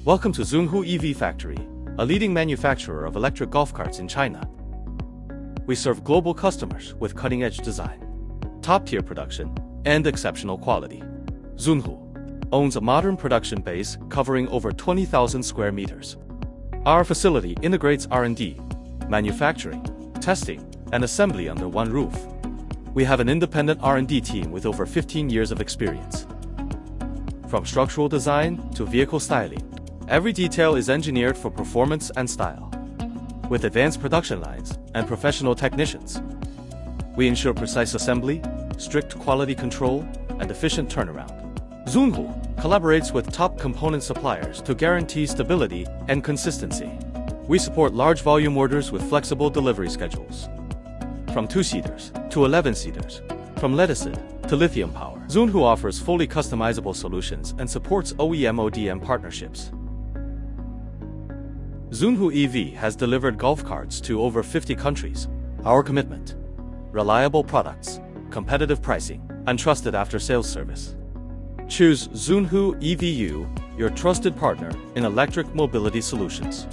Welcome to XUNHU EV Factory, a leading manufacturer of electric golf carts in China. We serve global customers with cutting-edge design, top-tier production, and exceptional quality. XUNHU owns a modern production base covering over 20,000 square meters. Our facility integrates R&D, manufacturing, testing, and assembly under one roof. We have an independent R&D team with over 15 years of experience. From structural design to vehicle styling, every detail is engineered for performance and style. With advanced production lines and professional technicians, we ensure precise assembly, strict quality control, and efficient turnaround. XUNHU collaborates with top component suppliers to guarantee stability and consistency. We support large volume orders with flexible delivery schedules. From 2-seaters to 11-seaters, from lead-acid to lithium power, XUNHU offers fully customizable solutions and supports OEM-ODM partnerships. XUNHU EV has delivered golf carts to over 50 countries. Our commitment: reliable products, competitive pricing, and trusted after-sales service. Choose XUNHU EVU, your trusted partner in electric mobility solutions.